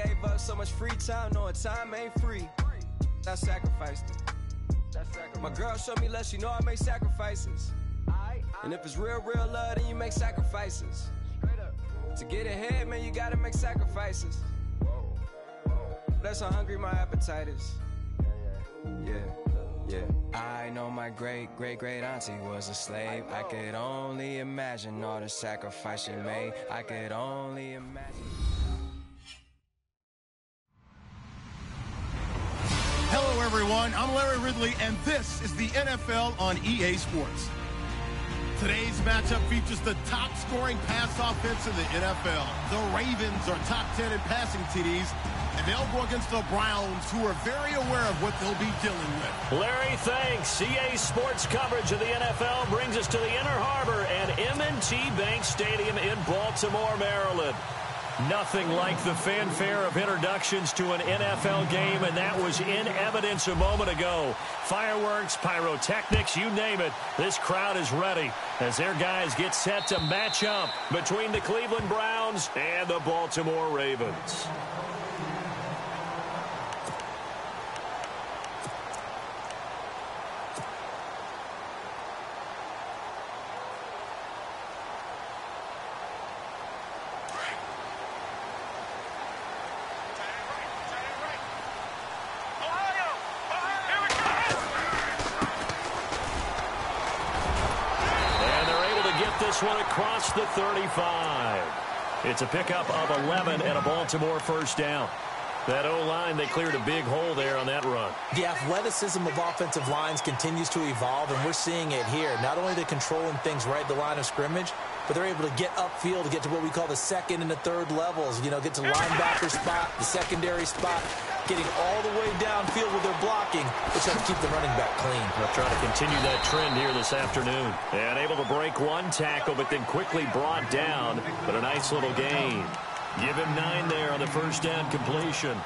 gave up so much free time, knowing time ain't free. I sacrificed it. My girl showed me love, she know I make sacrifices. And if it's real love, then you make sacrifices. To get ahead, man, you gotta make sacrifices. That's how hungry my appetite is. Yeah. I know my great auntie was a slave. I could only imagine all the sacrifice she made. I could only imagine. Hello, everyone. I'm Larry Ridley, and this is the NFL on EA Sports. Today's matchup features the top-scoring pass offense in the NFL. The Ravens are top 10 in passing TDs, and they'll go against the Browns, who are very aware of what they'll be dealing with. Larry, thanks. EA Sports coverage of the NFL brings us to the Inner Harbor and M&T Bank Stadium in Baltimore, Maryland. Nothing like the fanfare of introductions to an NFL game, and that was in evidence a moment ago. Fireworks, pyrotechnics, you name it. This crowd is ready as their guys get set to match up between the Cleveland Browns and the Baltimore Ravens. One across the 35. It's a pickup of 11 and a Baltimore first down. That O-line, they cleared a big hole there on that run. The athleticism of offensive lines continues to evolve, and we're seeing it here. Not only are they controlling things right at the line of scrimmage, but they're able to get upfield to get to what we call the second and the third levels. You know, get to linebacker spot, the secondary spot, getting all the way downfield with their blocking, which helps keep the running back clean. They'll try to continue that trend here this afternoon. And able to break one tackle, but then quickly brought down. But a nice little gain. Give him 9 there on the first down completion.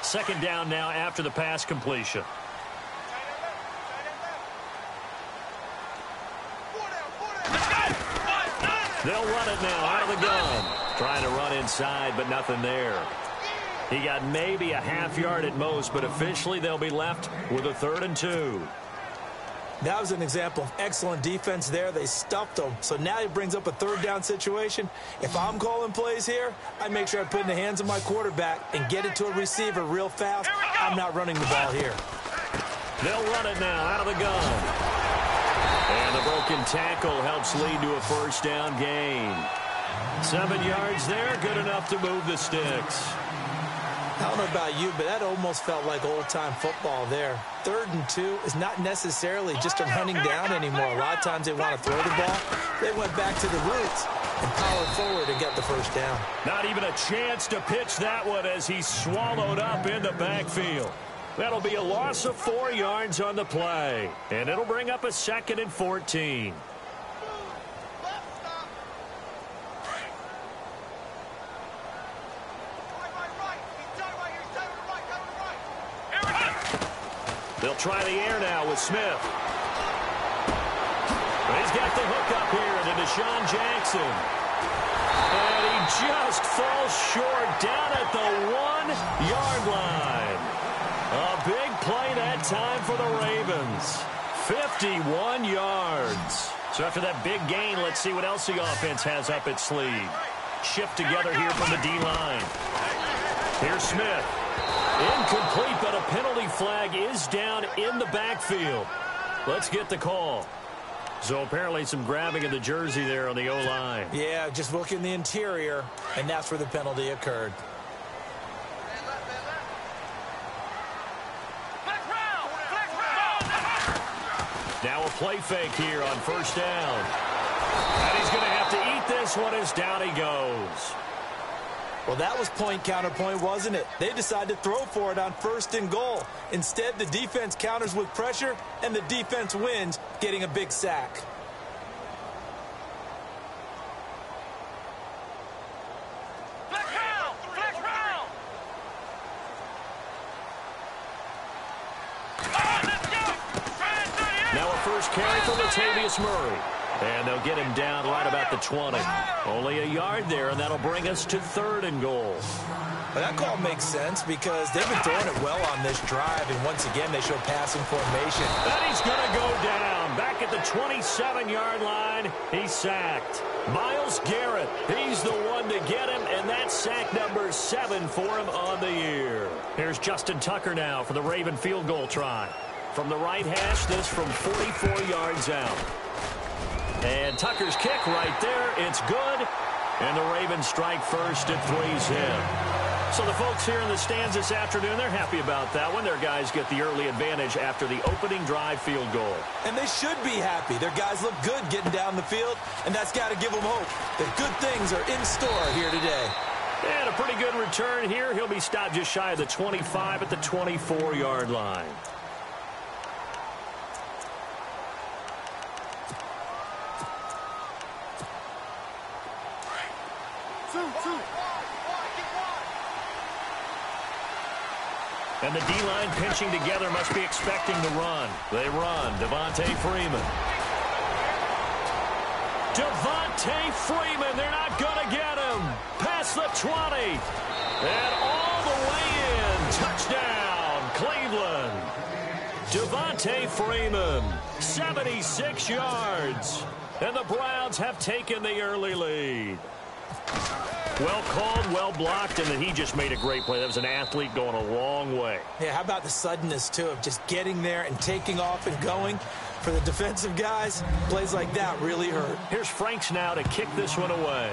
Second down now after the pass completion. They'll run it now out of the gun. Trying to run inside, but nothing there. He got maybe a half yard at most, but officially they'll be left with a 3rd and 2. That was an example of excellent defense there. They stuffed them. So now he brings up a 3rd down situation. If I'm calling plays here, I make sure I put it in the hands of my quarterback and get it to a receiver real fast. I'm not running the ball here. They'll run it now out of the gun. And the broken tackle helps lead to a first down gain. 7 yards there, good enough to move the sticks. I don't know about you, but that almost felt like old-time football there. 3rd and 2 is not necessarily just a running down anymore. A lot of times they want to throw the ball. They went back to the roots and powered forward and got the first down. Not even a chance to pitch that one as he swallowed up in the backfield. That'll be a loss of 4 yards on the play, and it'll bring up a 2nd and 14. They'll try the air now with Smith. He's got the hook up here to Deshaun Jackson. And he just falls short down at the 1-yard line. A big play that time for the Ravens. 51 yards. So after that big gain, let's see what else the offense has up its sleeve. Shift together here from the D-line. Here's Smith. Incomplete, but a penalty flag is down in the backfield. Let's get the call. So apparently some grabbing of the jersey there on the O-line. Yeah, just look in the interior, and that's where the penalty occurred. Now a play fake here on first down. And he's going to have to eat this one as down he goes. Well, that was point counterpoint, wasn't it? They decided to throw for it on 1st and goal. Instead, the defense counters with pressure, and the defense wins, getting a big sack. Now a first carry for Latavius Murray. And they'll get him down right about the 20. Only a yard there, and that'll bring us to 3rd and goal. Well, that call makes sense because they've been throwing it well on this drive, and once again, they show passing formation. And he's going to go down. Back at the 27-yard line, he's sacked. Myles Garrett, he's the one to get him, and that's sack number 7 for him on the year. Here's Justin Tucker now for the Raven field goal try. From the right hash, this from 44 yards out. And Tucker's kick right there. It's good. And the Ravens strike first at 3's in. So the folks here in the stands this afternoon, they're happy about that one. Their guys get the early advantage after the opening drive field goal. And they should be happy. Their guys look good getting down the field, and that's got to give them hope that good things are in store here today. And a pretty good return here. He'll be stopped just shy of the 25 at the 24-yard line. And the D-line pinching together must be expecting to run. They run. Devontae Freeman. Devontae Freeman. They're not going to get him. Past the 20. And all the way in. Touchdown, Cleveland. Devontae Freeman. 76 yards. And the Browns have taken the early lead. Well called, well blocked, and then he just made a great play. That was an athlete going a long way. Yeah, how about the suddenness, too, of just getting there and taking off and going? For the defensive guys, plays like that really hurt. Here's Franks now to kick this one away.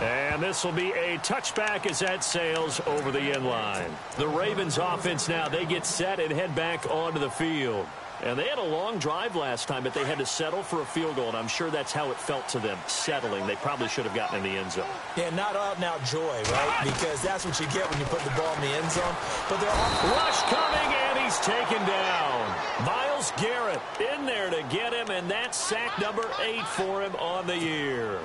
And this will be a touchback as that sails over the end line. The Ravens offense now, they get set and head back onto the field. And they had a long drive last time, but they had to settle for a field goal, and I'm sure that's how it felt to them, settling. They probably should have gotten in the end zone. Yeah, not out-and-out joy, right? Because that's what you get when you put the ball in the end zone. But they're rush coming, and he's taken down. Myles Garrett in there to get him, and that's sack number 8 for him on the year.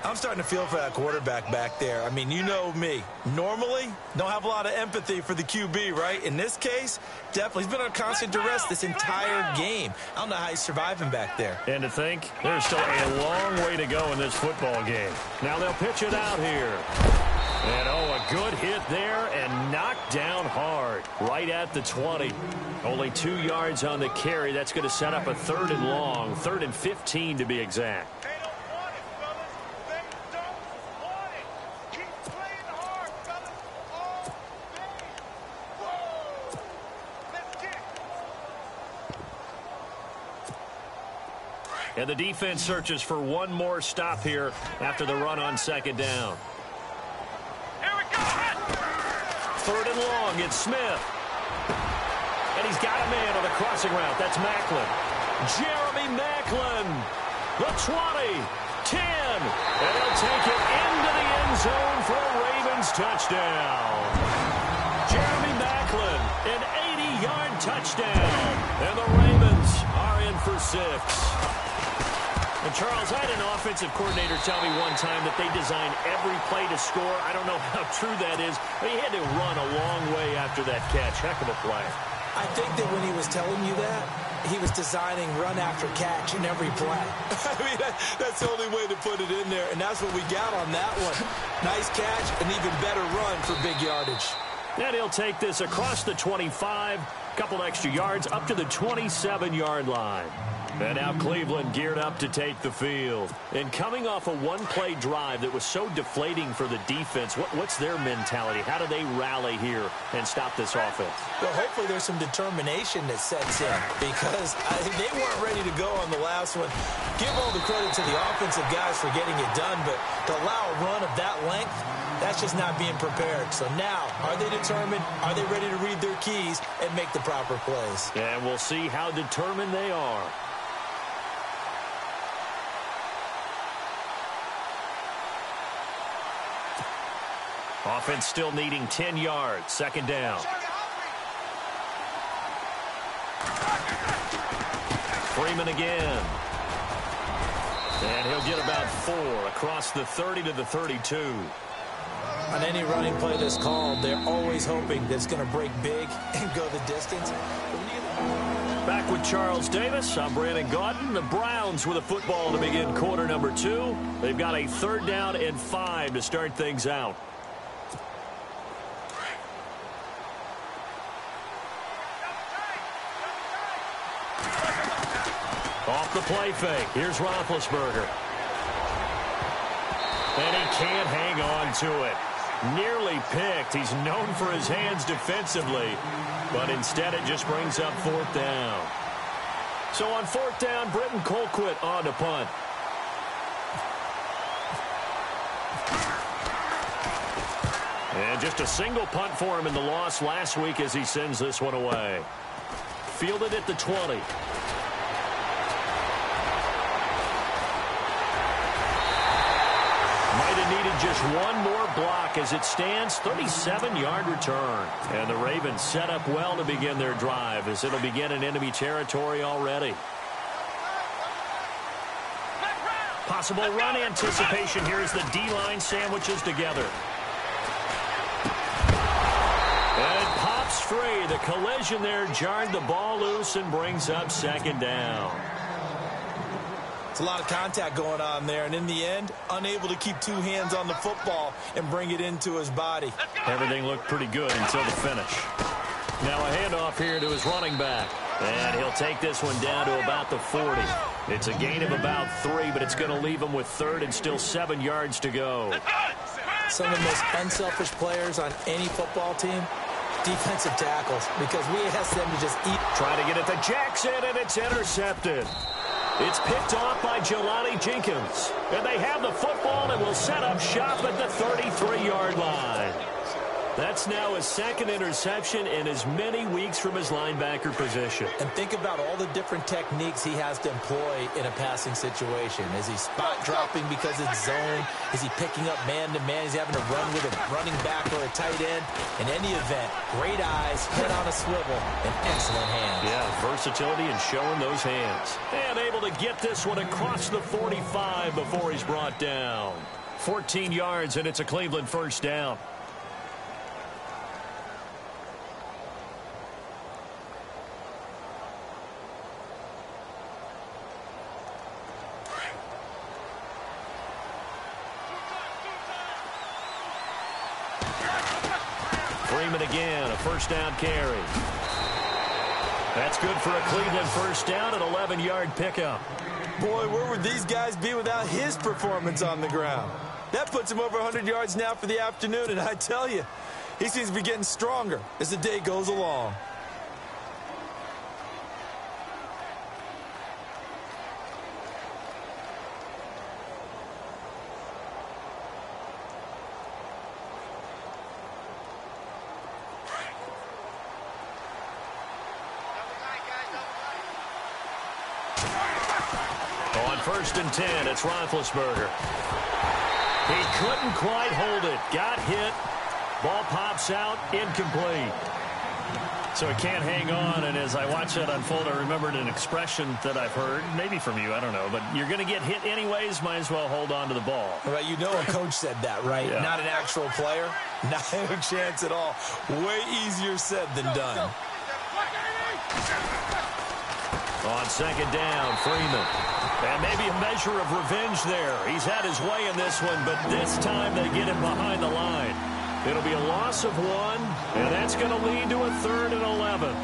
I'm starting to feel for that quarterback back there. I mean, you know me. Normally, don't have a lot of empathy for the QB, right? In this case, definitely. He's been on constant duress this entire game. I don't know how he's surviving back there. And to think, there's still a long way to go in this football game. Now they'll pitch it out here. And, oh, a good hit there and knocked down hard right at the 20. Only 2 yards on the carry. That's going to set up a 3rd and long, 3rd and 15 to be exact. And the defense searches for one more stop here after the run on 2nd down. Here we go. 3rd and long, it's Smith. And he's got a man on the crossing route. That's Macklin. Jeremy Macklin. The 20, 10. And he'll take it into the end zone for a Ravens touchdown. Jeremy Macklin, an 80-yard touchdown. And the Ravens are in for 6. And Charles, I had an offensive coordinator tell me one time that they design every play to score. I don't know how true that is, but he had to run a long way after that catch. Heck of a play. I think that when he was telling you that, he was designing run after catch in every play. I mean, that's the only way to put it in there, and that's what we got on that one. Nice catch, an even better run for big yardage. And he'll take this across the 25, couple extra yards up to the 27-yard line. And now Cleveland geared up to take the field. And coming off a one-play drive that was so deflating for the defense, what's their mentality? How do they rally here and stop this offense? Well, hopefully there's some determination that sets in because they weren't ready to go on the last one. Give all the credit to the offensive guys for getting it done, but to allow a run of that length, that's just not being prepared. So now, are they determined? Are they ready to read their keys and make the proper plays? And we'll see how determined they are. Offense still needing 10 yards. 2nd down. Freeman again. And he'll get about 4 across the 30 to the 32. On any running play that's called, they're always hoping that it's going to break big and go the distance. Back with Charles Davis, I'm Brandon Gaudin. The Browns with a football to begin quarter number 2. They've got a 3rd down and 5 to start things out. Off the play fake. Here's Roethlisberger. And he can't hang on to it. Nearly picked. He's known for his hands defensively, but instead it just brings up 4th down. So on 4th down, Britton Colquitt on to punt. And just a single punt for him in the loss last week as he sends this one away. Fielded at the 20. Might have needed just one more block as it stands, 37-yard return. And the Ravens set up well to begin their drive as it'll begin in enemy territory already. Possible run anticipation here as the D-line sandwiches together. And it pops free. The collision there jarred the ball loose and brings up 2nd down. A lot of contact going on there, and in the end, unable to keep 2 hands on the football and bring it into his body. Everything looked pretty good until the finish. Now a handoff here to his running back. And he'll take this one down to about the 40. It's a gain of about 3, but it's going to leave him with 3rd and still 7 yards to go. Some of the most unselfish players on any football team, defensive tackles, because we ask them to just eat. Trying to get it to Jackson, and it's intercepted. It's picked off by Jelani Jenkins. And they have the football and will set up shop at the 33-yard line. That's now his 2nd interception in as many weeks from his linebacker position. And think about all the different techniques he has to employ in a passing situation. Is he spot dropping because it's zone? Is he picking up man-to-man? Is he having to run with a running back or a tight end? In any event, great eyes, head on a swivel, and excellent hands. Yeah, versatility and showing those hands. And able to get this one across the 45 before he's brought down. 14 yards, and it's a Cleveland 1st down. Freeman again, a 1st down carry. That's good for a Cleveland 1st down, an 11-yard pickup. Boy, where would these guys be without his performance on the ground? That puts him over 100 yards now for the afternoon, and I tell you, he seems to be getting stronger as the day goes along. On 1st and 10, it's Roethlisberger. He couldn't quite hold it. Got hit. Ball pops out. Incomplete. So he can't hang on, and as I watch that unfold, I remembered an expression that I've heard, maybe from you, I don't know, but you're going to get hit anyways, might as well hold on to the ball. Right, you know a coach said that, right? Yeah. Not an actual player. Not a chance at all. Way easier said than done. On 2nd down, Freeman. And maybe a measure of revenge there. He's had his way in this one, but this time they get him behind the line. It'll be a loss of 1, and that's going to lead to a 3rd and 11.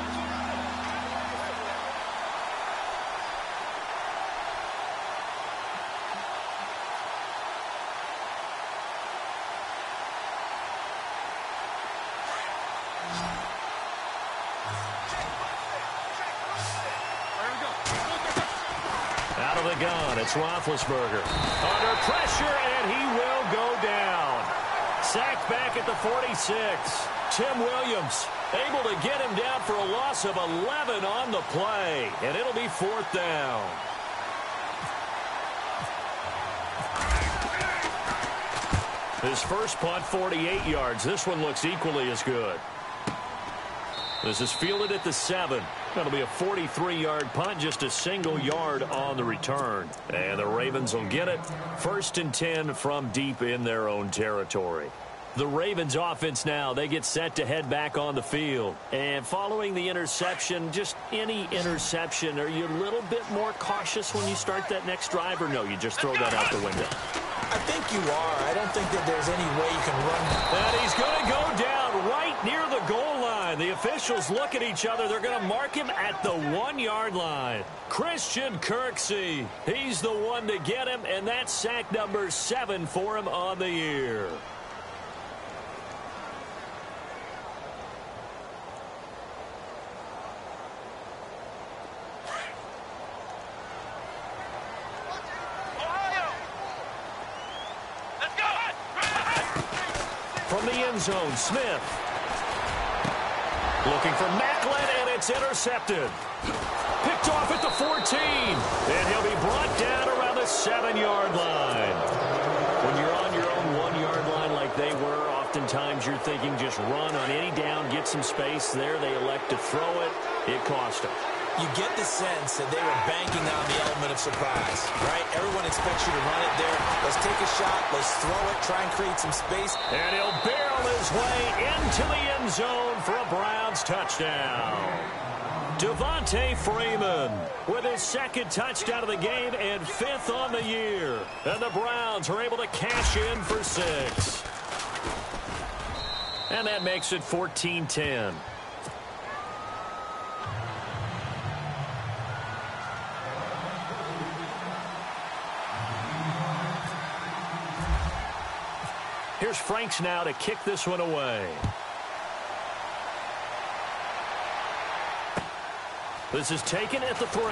Out of the gun, it's Roethlisberger. Under pressure, and he will go down. Sacked back at the 46. Tim Williams able to get him down for a loss of 11 on the play, and it'll be 4th down. His first punt, 48 yards. This one looks equally as good. This is fielded at the 7. That'll be a 43-yard punt, just a single yard on the return. And the Ravens will get it. 1st and 10 from deep in their own territory. The Ravens offense now, they get set to head back on the field. And following the interception, just any interception, are you a little bit more cautious when you start that next drive, or no, you just throw that out the window? I think you are. I don't think that there's any way you can run. And he's going to go down right near the goal line. The officials look at each other. They're going to mark him at the 1-yard line. Christian Kirksey, he's the one to get him, and that's sack number 7 for him on the year. From the end zone, Smith. Looking for Macklin, and it's intercepted. Picked off at the 14. And he'll be brought down around the 7-yard line. When you're on your own 1-yard line like they were, oftentimes you're thinking just run on any down, get some space. There they elect to throw it. It cost them. You get the sense that they were banking on the element of surprise, right? Everyone expects you to run it there. Let's take a shot. Let's throw it. Try and create some space. And he'll barrel his way into the end zone for a Browns touchdown. Devontae Freeman with his 2nd touchdown of the game and 5th on the year. And the Browns are able to cash in for 6. And that makes it 14-10. Here's Franks now to kick this one away. This is taken at the 3.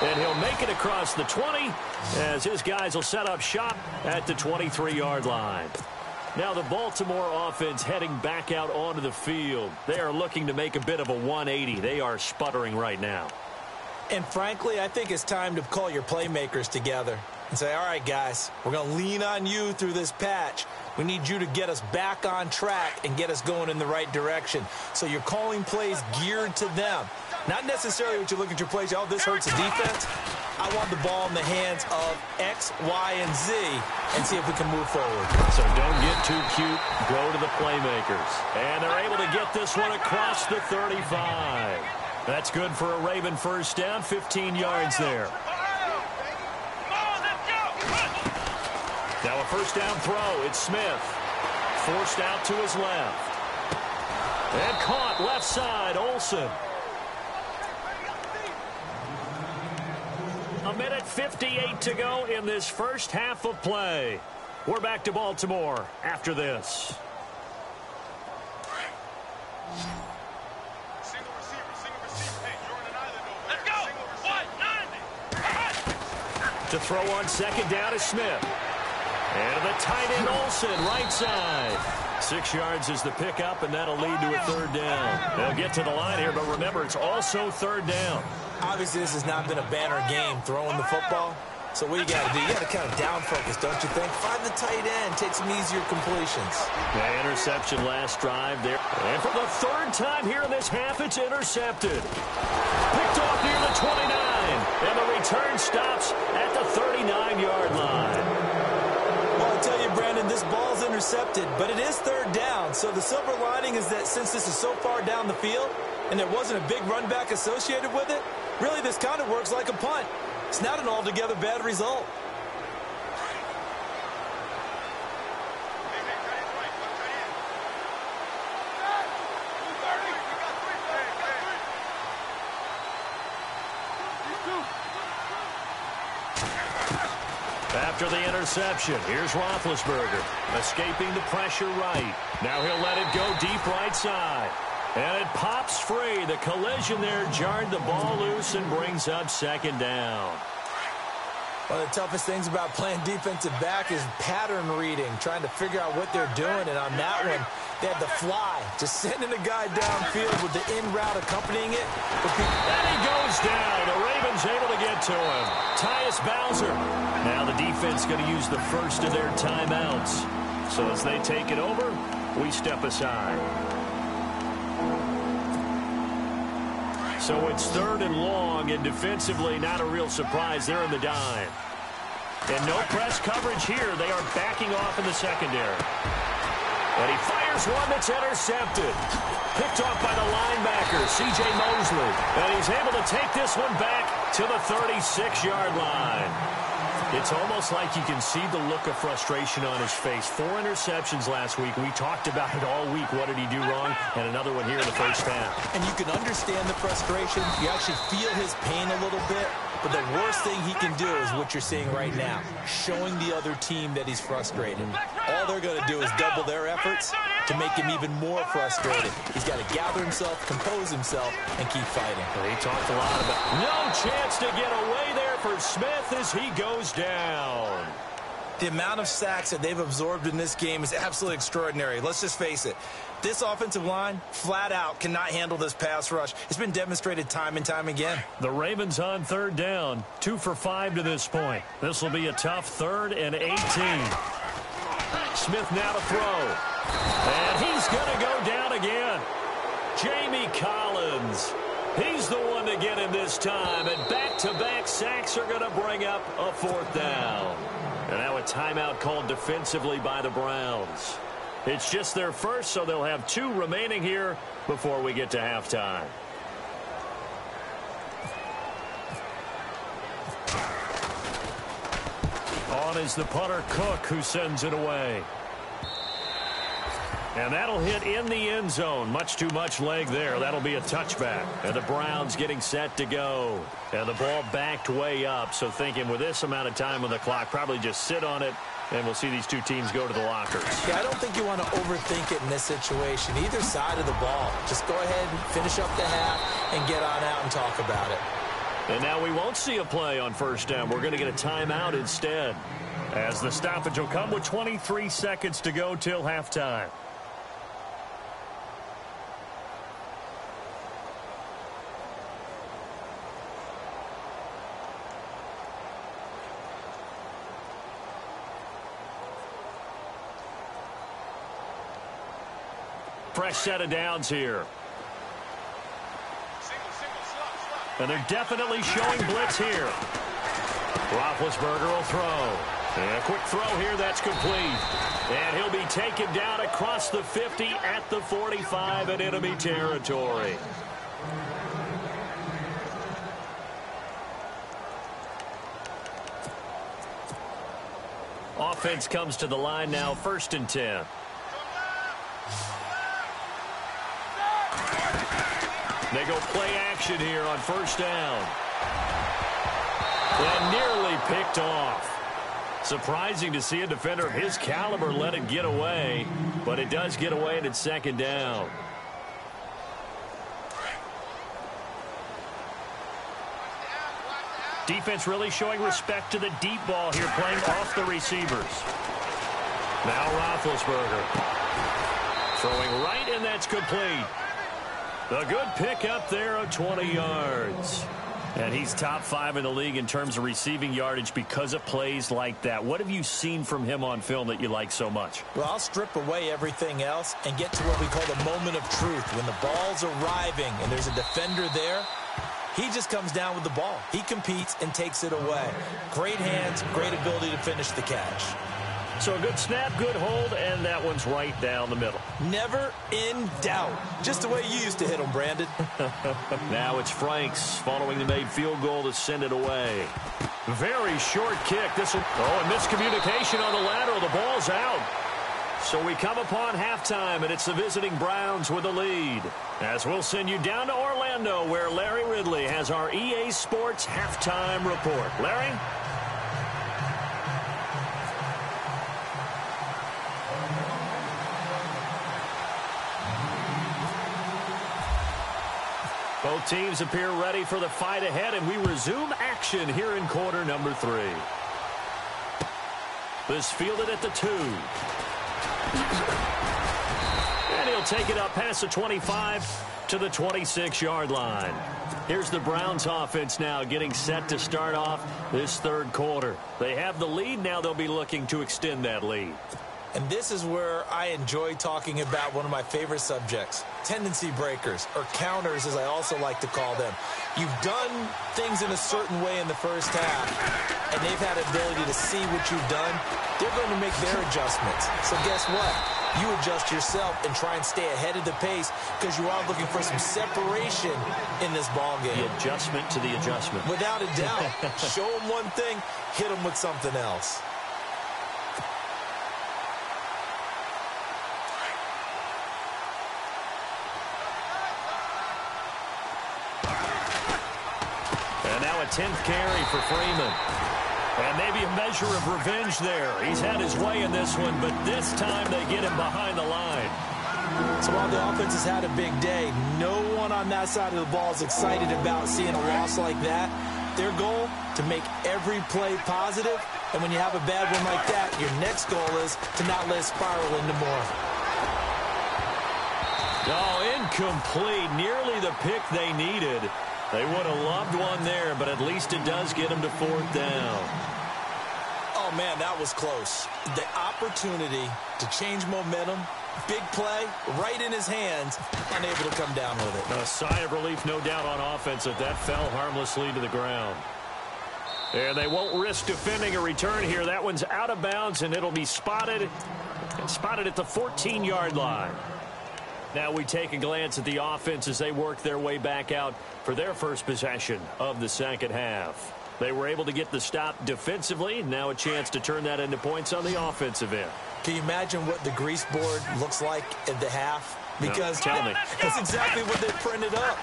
And he'll make it across the 20 as his guys will set up shop at the 23-yard line. Now the Baltimore offense heading back out onto the field. They are looking to make a bit of a 180. They are sputtering right now. And frankly, I think it's time to call your playmakers together and say, all right, guys, we're going to lean on you through this patch. We need you to get us back on track and get us going in the right direction. So you're calling plays geared to them. Not necessarily what you look at your plays, oh, this hurts the defense. I want the ball in the hands of X, Y, and Z and see if we can move forward. So don't get too cute. Go to the playmakers. And they're able to get this one across the 35. That's good for a Raven first down, 15 yards there. Now a first down throw. It's Smith. Forced out to his left. And caught left side, Olsen. 1:58 to go in this first half of play. We're back to Baltimore after this. To throw on second down is Smith. And the tight end Olsen, right side. 6 yards is the pickup, and that'll lead to a third down. They'll get to the line here, but remember, it's also third down. Obviously, this has not been a banner game throwing the football. So what you got to do, you got to kind of down focus, don't you think? Find the tight end, take some easier completions. The interception last drive there. And for the 3rd time here in this half, it's intercepted. Picked off near the 29. And the return stops at the 39-yard line. Well, I tell you, Brandon, this ball's intercepted, but it is third down. So the silver lining is that since this is so far down the field and there wasn't a big run back associated with it, really this kind of works like a punt. It's not an altogether bad result. After the interception, here's Roethlisberger, escaping the pressure right. Now he'll let it go deep right side. And it pops free. The collision there jarred the ball loose and brings up second down. One of the toughest things about playing defensive back is pattern reading, trying to figure out what they're doing. And on that one, they had the fly, just sending a guy downfield with the in route accompanying it. And he goes down. The Ravens able to get to him. Tyus Bowser. Now the defense going to use the first of their timeouts. So as they take it over, we step aside. So it's 3rd and long, and defensively not a real surprise there in the dime. And no press coverage here. They are backing off in the secondary. And he fires one that's intercepted. Picked off by the linebacker, C.J. Mosley. And he's able to take this one back to the 36-yard line. It's almost like you can see the look of frustration on his face. 4 interceptions last week. We talked about it all week. What did he do wrong? And another one here in the first half. And you can understand the frustration. You actually feel his pain a little bit. But the worst thing he can do is what you're seeing right now, showing the other team that he's frustrated. All they're going to do is double their efforts to make him even more frustrated. He's got to gather himself, compose himself, and keep fighting. He talked a lot about no chance to get away there for Smith as he goes down. The amount of sacks that they've absorbed in this game is absolutely extraordinary. Let's just face it. This offensive line, flat out, cannot handle this pass rush. It's been demonstrated time and time again. The Ravens on third down, 2 for 5 to this point. This will be a tough 3rd and 18. Smith now to throw. And he's going to go down again. Jamie Collins. He's the one to get him this time. And back-to-back sacks are going to bring up a 4th down. And now a timeout called defensively by the Browns. It's just their first, so they'll have 2 remaining here before we get to halftime. On is the punter, Cook, who sends it away. And that'll hit in the end zone. Much too much leg there. That'll be a touchback. And the Browns getting set to go. And the ball backed way up. So thinking with this amount of time on the clock, probably just sit on it. And we'll see these 2 teams go to the lockers. Yeah, I don't think you want to overthink it in this situation. Either side of the ball. Just go ahead and finish up the half and get on out and talk about it. And now we won't see a play on first down. We're going to get a timeout instead. As the stoppage will come with 23 seconds to go till halftime. Fresh set of downs here. And they're definitely showing blitz here. Roethlisberger will throw. And a quick throw here, that's complete. And he'll be taken down across the 50 at the 45 in enemy territory. Offense comes to the line now, 1st and 10. They go play action here on first down. And nearly picked off. Surprising to see a defender of his caliber let it get away, but it does get away and it's 2nd down. Defense really showing respect to the deep ball here, playing off the receivers. Now Roethlisberger. Throwing right, and that's complete. A good pick up there of 20 yards. And he's top 5 in the league in terms of receiving yardage because of plays like that. What have you seen from him on film that you like so much? Well, I'll strip away everything else and get to what we call the moment of truth. When the ball's arriving and there's a defender there, he just comes down with the ball. He competes and takes it away. Great hands, great ability to finish the catch. So a good snap, good hold, and that one's right down the middle. Never in doubt. Just the way you used to hit them, Brandon. Now it's Franks following the made field goal to send it away. Very short kick. This will, a miscommunication on the lateral. The ball's out. So we come upon halftime, and it's the visiting Browns with the lead. As we'll send you down to Orlando, where Larry Ridley has our EA Sports halftime report. Larry? Both teams appear ready for the fight ahead, and we resume action here in quarter number 3. This fielded at the 2. And he'll take it up past the 25 to the 26-yard line. Here's the Browns offense now getting set to start off this 3rd quarter. They have the lead. Now they'll be looking to extend that lead. And this is where I enjoy talking about one of my favorite subjects, tendency breakers, or counters as I also like to call them. You've done things in a certain way in the first half, and they've had the ability to see what you've done. They're going to make their adjustments. So guess what? You adjust yourself and try and stay ahead of the pace because you are looking for some separation in this ballgame. The adjustment to the adjustment. Without a doubt. Show them one thing, hit them with something else. And now a 10th carry for Freeman. And maybe a measure of revenge there. He's had his way in this one, but this time they get him behind the line. So while the offense has had a big day, no one on that side of the ball is excited about seeing a loss like that. Their goal, to make every play positive. And when you have a bad one like that, your next goal is to not let it spiral into more. Oh, incomplete. Nearly the pick they needed. They would have loved one there, but at least it does get them to 4th down. Oh, man, that was close. The opportunity to change momentum, big play, right in his hands, unable to come down with it. A sigh of relief, no doubt, on offense that fell harmlessly to the ground. And they won't risk defending a return here. That one's out of bounds, and it'll be spotted at the 14-yard line. Now we take a glance at the offense as they work their way back out for their first possession of the second half. They were able to get the stop defensively. Now a chance to turn that into points on the offensive end. Can you imagine what the grease board looks like at the half? Because no, tell me. That's exactly what they printed up.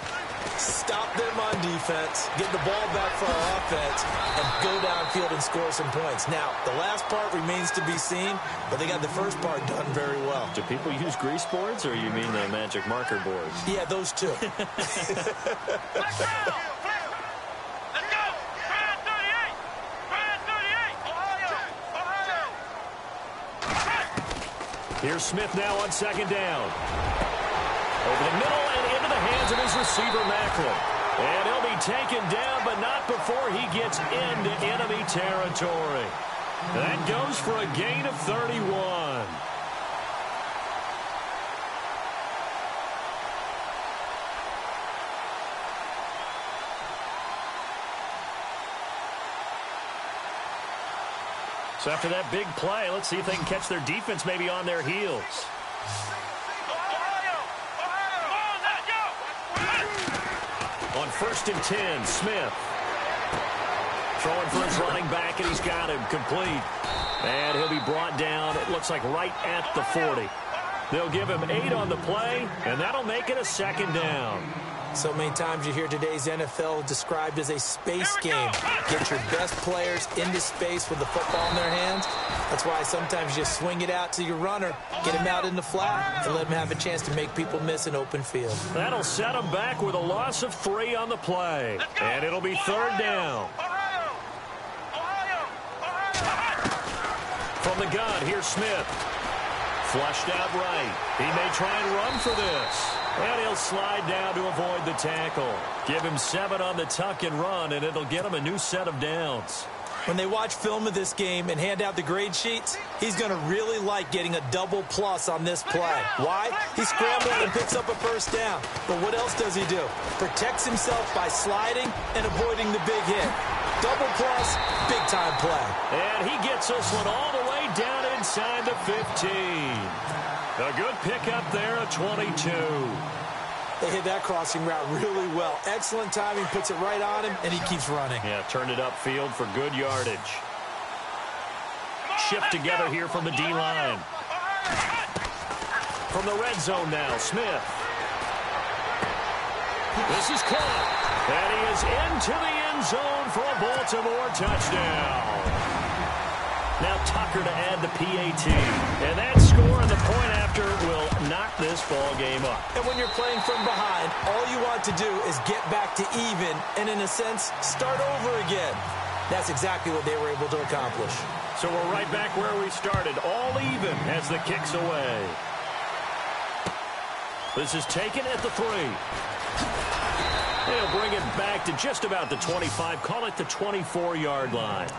Stop them on defense, get the ball back for our offense, and go downfield and score some points. Now, the last part remains to be seen, but they got the first part done very well. Do people use grease boards, or you mean the magic marker boards? Yeah, those two. Let's go! Brand 38! Brand 38! Ohio! Here's Smith now on second down. Over the middle and into the hands of his receiver, Macklin. And he'll be taken down, but not before he gets into enemy territory. That goes for a gain of 31. So after that big play, let's see if they can catch their defense maybe on their heels. On 1st and 10, Smith. Throwing for his running back, and he's got him complete. And he'll be brought down, it looks like, right at the 40. They'll give him 8 on the play, and that'll make it a second down. So many times you hear today's NFL described as a space game. Get your best players into space with the football in their hands. That's why sometimes you swing it out to your runner, get him out in the flat, and let him have a chance to make people miss an open field. That'll set him back with a loss of 3 on the play. And it'll be 3rd down. From the gun, here's Smith. Flushed out right. He may try and run for this. And he'll slide down to avoid the tackle. Give him 7 on the tuck and run, and it'll get him a new set of downs. When they watch film of this game and hand out the grade sheets, he's going to really like getting a double plus on this play. Why? He scrambles and picks up a first down. But what else does he do? Protects himself by sliding and avoiding the big hit. Double plus, big-time play. And he gets this one all the way down inside the 15. A good pickup there, a 22. They hit that crossing route really well. Excellent timing, puts it right on him, and he keeps running. Yeah, turned it upfield for good yardage. Shift together here from the D-line. From the red zone now, Smith. This is caught. And he is into the end zone for a Baltimore touchdown. Now Tucker to add the PAT. And that score and the point after will knock this ball game up. And when you're playing from behind, all you want to do is get back to even and, in a sense, start over again. That's exactly what they were able to accomplish. So we're right back where we started, all even as the kick's away. This is taken at the 3. They'll bring it back to just about the 25, call it the 24-yard line.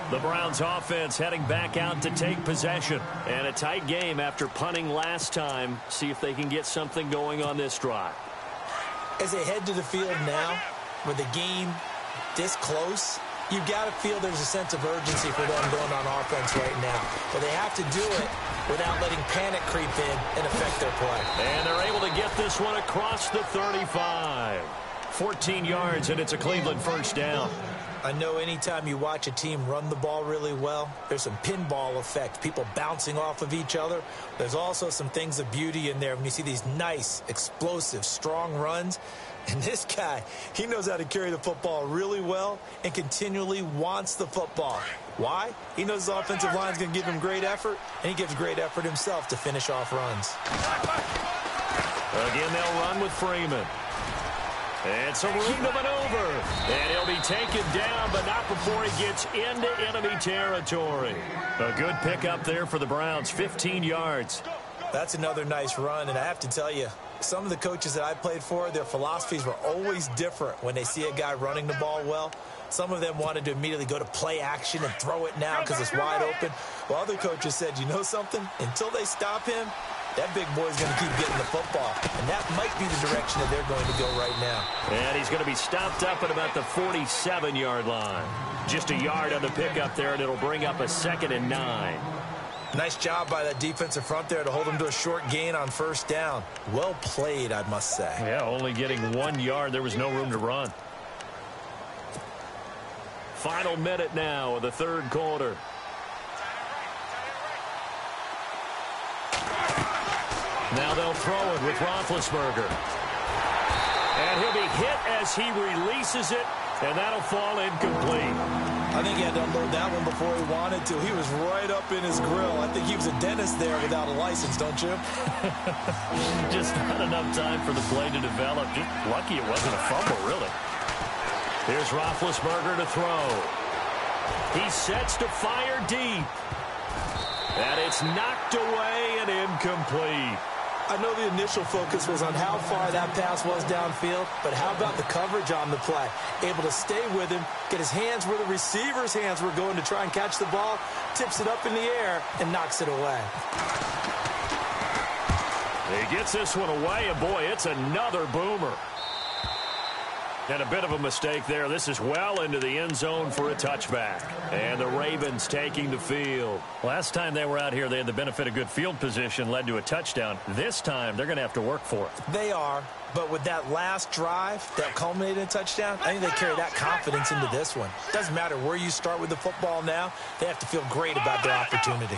The Browns offense heading back out to take possession. And a tight game after punting last time. See if they can get something going on this drive. As they head to the field now, with the game this close, you've got to feel there's a sense of urgency for them going on offense right now. But they have to do it without letting panic creep in and affect their play. And they're able to get this one across the 35. 14 yards, and it's a Cleveland first down. I know anytime you watch a team run the ball really well, there's some pinball effect, people bouncing off of each other. There's also some things of beauty in there when you see these nice, explosive, strong runs. And this guy, he knows how to carry the football really well and continually wants the football. Why? He knows his offensive line is going to give him great effort, and he gives great effort himself to finish off runs. Again, they'll run with Freeman. It's a room to maneuver. And he'll be taken down, but not before he gets into enemy territory. A good pickup there for the Browns, 15 yards. That's another nice run, and I have to tell you, some of the coaches that I played for, their philosophies were always different when they see a guy running the ball well. Some of them wanted to immediately go to play action and throw it now because it's wide open. While other coaches said, you know something? Until they stop him, that big boy's going to keep getting the football. And that might be the direction that they're going to go right now. And he's going to be stopped up at about the 47-yard line. Just a yard on the pickup there, and it'll bring up a 2nd and 9. Nice job by that defensive front there to hold him to a short gain on first down. Well played, I must say. Yeah, only getting 1 yard. There was no room to run. Final minute now of the third quarter. Now they'll throw it with Roethlisberger. And he'll be hit as he releases it, and that'll fall incomplete. I think he had to unload that one before he wanted to. He was right up in his grill. I think he was a dentist there without a license, don't you? Just not enough time for the play to develop. Just lucky it wasn't a fumble, really. Here's Roethlisberger to throw. He sets to fire deep. And it's knocked away and incomplete. I know the initial focus was on how far that pass was downfield, but how about the coverage on the play? Able to stay with him, get his hands where the receiver's hands were going to try and catch the ball, tips it up in the air, and knocks it away. He gets this one away, and boy, it's another boomer. And a bit of a mistake there. This is well into the end zone for a touchback. And the Ravens taking the field. Last time they were out here, they had the benefit of good field position, led to a touchdown. This time, they're going to have to work for it. They are, but with that last drive that culminated in a touchdown, I think they carry that confidence into this one. Doesn't matter where you start with the football now, they have to feel great about their opportunity.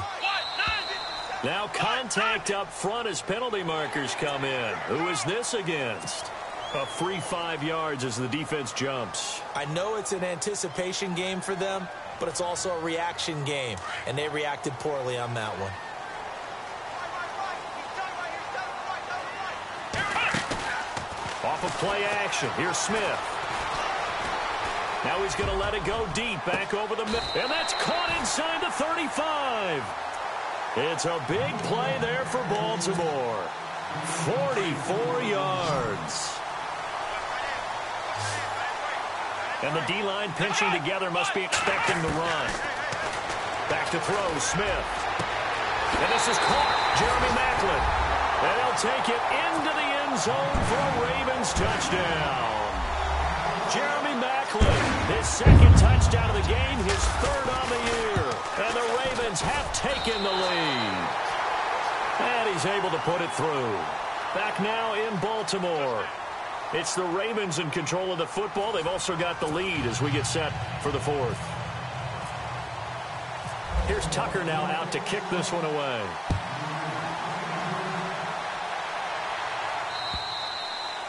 Now contact up front as penalty markers come in. Who is this against? A free 5 yards as the defense jumps. I know it's an anticipation game for them, but it's also a reaction game, and they reacted poorly on that one. Off of play action. Here's Smith. Now he's going to let it go deep back over the middle. And that's caught inside the 35. It's a big play there for Baltimore. 44 yards. And the D-line pinching together must be expecting the run. Back to throw, Smith. And this is caught, Jeremy Maclin. And he'll take it into the end zone for a Ravens touchdown. Jeremy Maclin, his second touchdown of the game, his third on the year. And the Ravens have taken the lead. And he's able to put it through. Back now in Baltimore. It's the Ravens in control of the football. They've also got the lead as we get set for the fourth. Here's Tucker now out to kick this one away.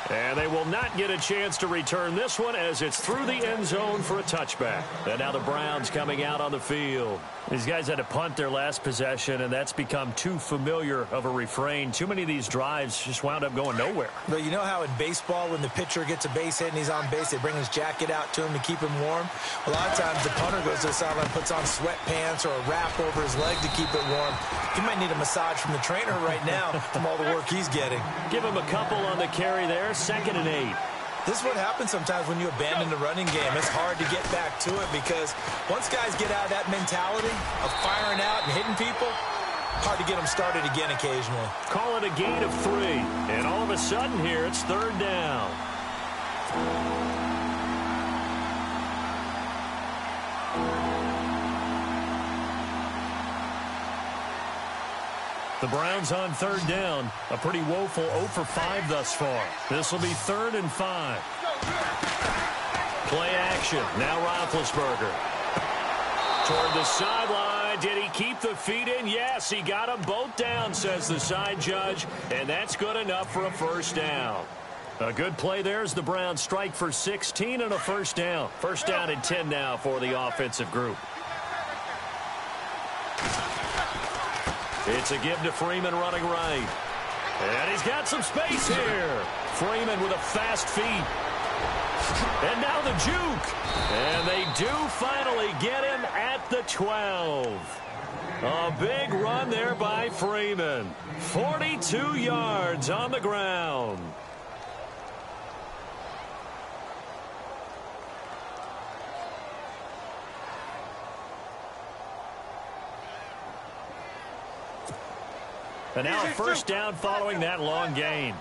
And they will not get a chance to return this one as it's through the end zone for a touchback. And now the Browns coming out on the field. These guys had to punt their last possession, and that's become too familiar of a refrain. Too many of these drives just wound up going nowhere. But you know how in baseball, when the pitcher gets a base hit and he's on base, they bring his jacket out to him to keep him warm? A lot of times the punter goes to the sideline, puts on sweatpants or a wrap over his leg to keep it warm. He might need a massage from the trainer right now from all the work he's getting. Give him a couple on the carry there. 2nd and 8. This is what happens sometimes when you abandon the running game. It's hard to get back to it because once guys get out of that mentality of firing out and hitting people, hard to get them started again occasionally. Call it a gain of 3. And all of a sudden here, it's 3rd down. The Browns on 3rd down. A pretty woeful 0 for 5 thus far. This will be 3rd and 5. Play action. Now Roethlisberger. Toward the sideline. Did he keep the feet in? Yes, he got them both down, says the side judge. And that's good enough for a 1st down. A good play there as the Browns strike for 16 and a 1st down. 1st down and 10 now for the offensive group. It's a give to Freeman running right. And he's got some space here. Freeman with a fast feet. And now the juke. And they do finally get him at the 12. A big run there by Freeman. 42 yards on the ground. And now a 1st down following that long gain.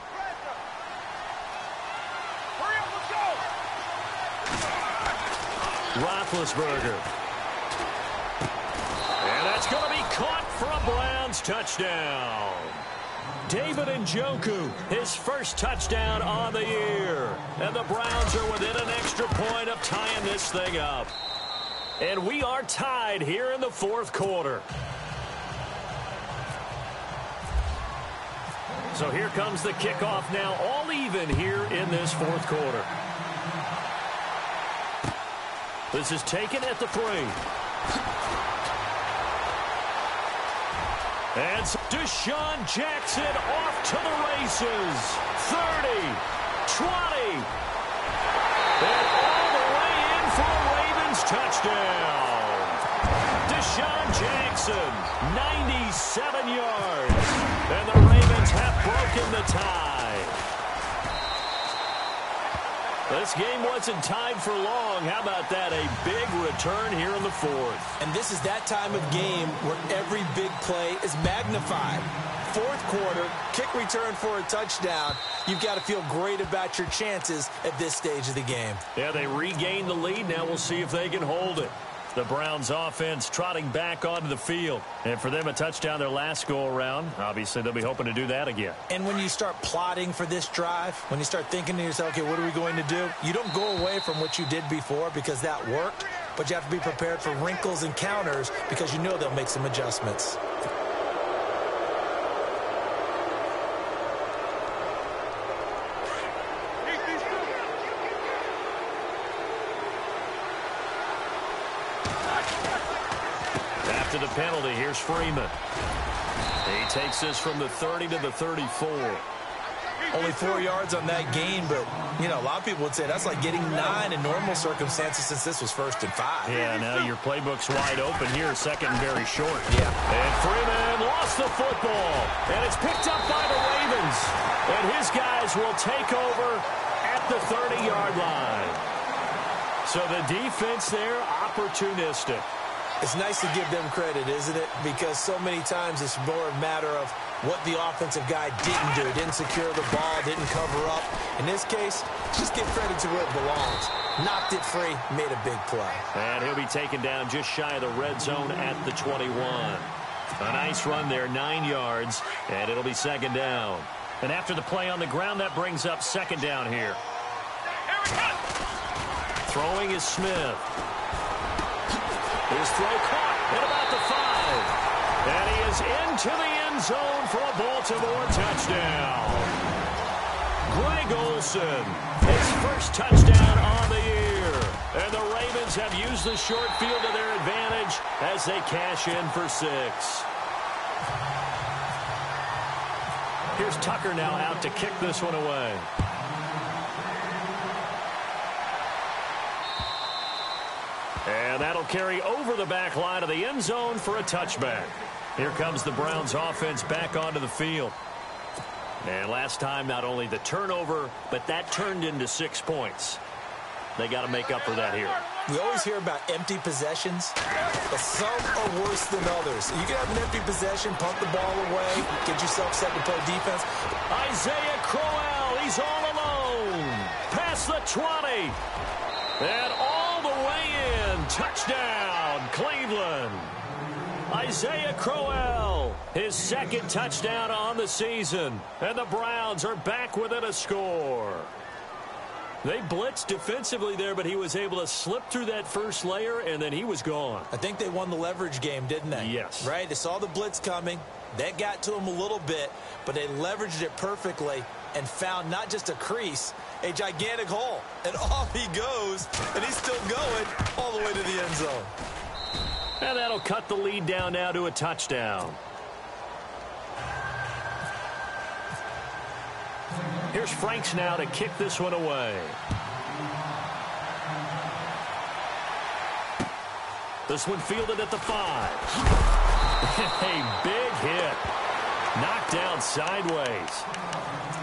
Roethlisberger. And that's going to be caught for a Browns touchdown. David Njoku, his 1st touchdown on the year. And the Browns are within an extra point of tying this thing up. And we are tied here in the 4th quarter. So here comes the kickoff now, all even here in this 4th quarter. This is taken at the 3. And Deshaun Jackson off to the races. 30, 20. And all the way in for a Ravens touchdown. Deshaun Jackson, 97 yards. And the Ravens have broken the tie. This game wasn't tied for long. How about that? A big return here in the 4th. And this is that time of game where every big play is magnified. 4th quarter, kick return for a touchdown. You've got to feel great about your chances at this stage of the game. Yeah, they regained the lead. Now we'll see if they can hold it. The Browns offense trotting back onto the field. And for them, a touchdown their last go-around. Obviously, they'll be hoping to do that again. And when you start plotting for this drive, when you start thinking to yourself, okay, what are we going to do? You don't go away from what you did before because that worked. But you have to be prepared for wrinkles and counters because you know they'll make some adjustments. After the penalty, here's Freeman. He takes this from the 30 to the 34. Only 4 yards on that gain, but, you know, a lot of people would say that's like getting 9 in normal circumstances since this was 1st and 5. Yeah, now your playbook's wide open here, 2nd and very short. Yeah. And Freeman lost the football, and it's picked up by the Ravens. And his guys will take over at the 30-yard line. So the defense there, opportunistic. It's nice to give them credit, isn't it? Because so many times it's more a matter of what the offensive guy didn't do. Didn't secure the ball, didn't cover up. In this case, just give credit to where it belongs. Knocked it free, made a big play. And he'll be taken down just shy of the red zone at the 21. A nice run there, 9 yards, and it'll be 2nd down. And after the play on the ground, that brings up 2nd down here. Throwing is Smith. His throw caught at about the 5. And he is into the end zone for a Baltimore touchdown. Greg Olsen, his 1st touchdown on the year. And the Ravens have used the short field to their advantage as they cash in for 6. Here's Tucker now out to kick this one away. And that'll carry over the back line of the end zone for a touchback. Here comes the Browns offense back onto the field. And last time, not only the turnover, but that turned into 6 points. They got to make up for that here. We always hear about empty possessions, but some are worse than others. You can have an empty possession, pump the ball away, get yourself set to play defense. Isaiah Crowell, he's all alone. Past the 20. And all the way in. Touchdown, Cleveland. Isaiah Crowell, his second touchdown on the season. And the Browns are back within a score. They blitzed defensively there, but he was able to slip through that first layer, and then he was gone. I think they won the leverage game, didn't they? Yes. Right? They saw the blitz coming. That got to him a little bit, but they leveraged it perfectly and found not just a crease, a gigantic hole. And off he goes, and he's still going all the way to the end zone. And that'll cut the lead down now to a touchdown. Here's Franks now to kick this one away. This one fielded at the 5. A big hit. Knocked down sideways.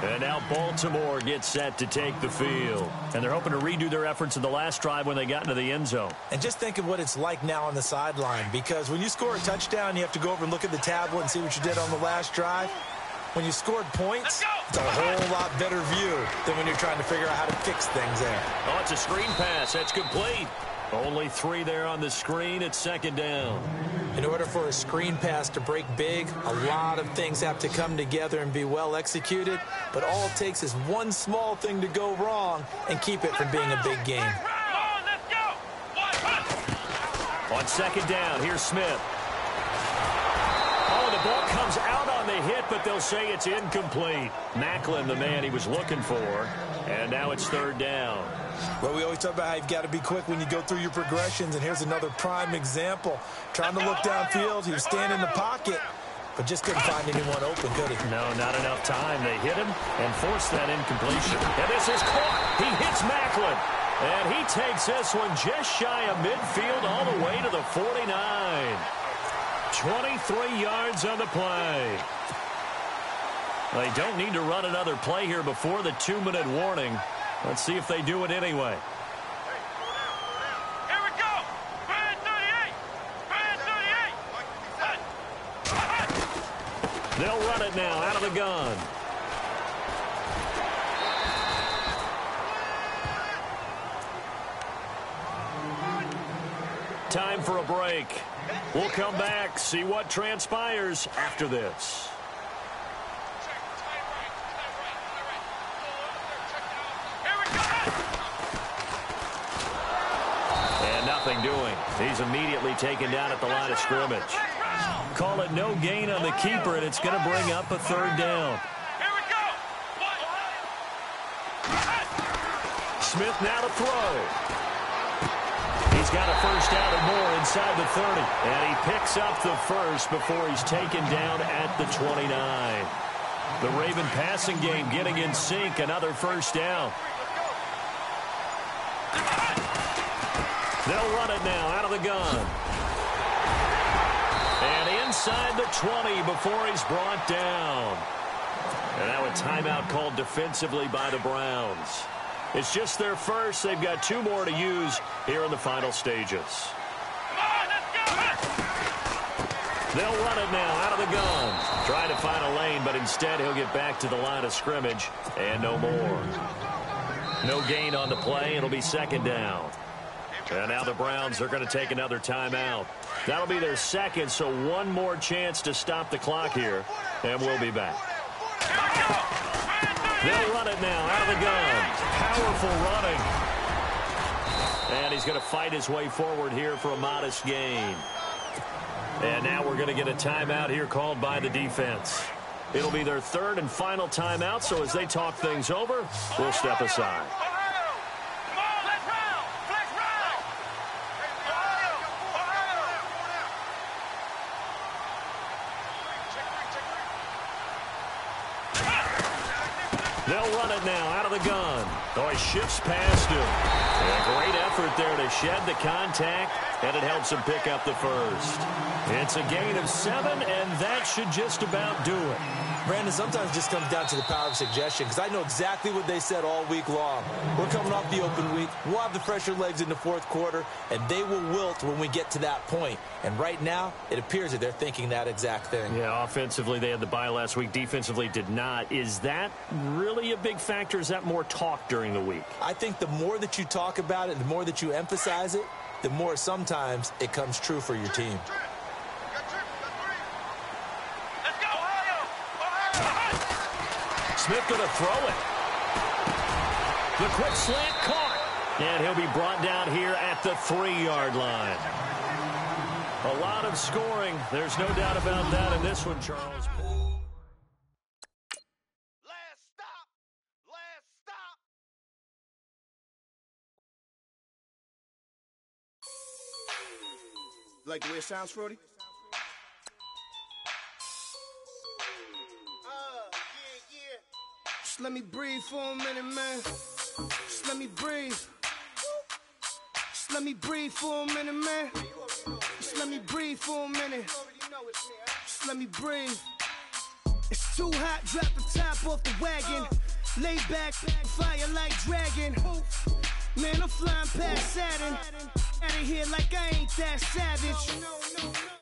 And now Baltimore gets set to take the field. And they're hoping to redo their efforts in the last drive when they got into the end zone. And just think of what it's like now on the sideline, because when you score a touchdown, you have to go over and look at the tablet and see what you did on the last drive. When you scored points, it's a whole lot better view than when you're trying to figure out how to fix things there. Oh, it's a screen pass. That's complete. Only 3 there on the screen. It's second down. In order for a screen pass to break big, a lot of things have to come together and be well executed. But all it takes is one small thing to go wrong and keep it from being a big game. On second down, here's Smith. Oh, the ball comes out on the hit, but they'll say it's incomplete. Macklin, the man he was looking for. And now it's third down. Well, we always talk about how you've got to be quick when you go through your progressions, and here's another prime example. Trying to look downfield, he was standing in the pocket, but just couldn't find anyone open, could he? No, not enough time. They hit him and forced that incompletion. And this is caught. He hits Macklin. And he takes this one just shy of midfield all the way to the 49. 23 yards on the play. They don't need to run another play here before the 2-minute warning. Let's see if they do it anyway. Here we go. Brand 38. Brand 38. They'll run it now out of the gun. Time for a break. We'll come back, see what transpires after this. And nothing doing. He's immediately taken down at the line of scrimmage. Call it no gain on the keeper, and it's going to bring up a third down. Here we go. Smith now to throw. He's got a first down and more inside the 30. And he picks up the first before he's taken down at the 29. The Raven passing game getting in sync. Another first down. They'll run it now out of the gun. And inside the 20 before he's brought down. And now a timeout called defensively by the Browns. It's just their first. They've got 2 more to use here in the final stages. They'll run it now out of the gun. Trying to find a lane, but instead he'll get back to the line of scrimmage. And no more. No gain on the play. It'll be second down. And now the Browns are going to take another timeout. That'll be their second, so one more chance to stop the clock here. And we'll be back. They'll run it now out of the gun. Powerful running. And he's going to fight his way forward here for a modest gain. And now we're going to get a timeout here called by the defense. It'll be their third and final timeout, so as they talk things over, we'll step aside. They'll run it now out of the gun. Oh, he shifts past him. A great effort there to shed the contact and it helps him pick up the first. It's a gain of 7, and that should just about do it. Brandon, sometimes it just comes down to the power of suggestion, because I know exactly what they said all week long. We're coming off the open week. We'll have the fresher legs in the fourth quarter, and they will wilt when we get to that point. And right now, it appears that they're thinking that exact thing. Yeah, offensively, they had the bye last week. Defensively, did not. Is that really a big factor? Is that more talk during the week? I think the more that you talk about it, the more that you emphasize it, the more sometimes it comes true for your team. Smith going to throw it. The quick slant caught. And he'll be brought down here at the 3-yard line. A lot of scoring. There's no doubt about that in this one, Charles. Last stop. Last stop. Like the way it sounds, Frody? Just let me breathe for a minute, man. Just let me breathe. Just let me breathe for a minute, man. Just let me breathe for a minute. Just let me breathe. It's too hot, drop the top off the wagon. Lay back, fire like dragon. Man, I'm flying past Saturn. Out of here like I ain't that savage.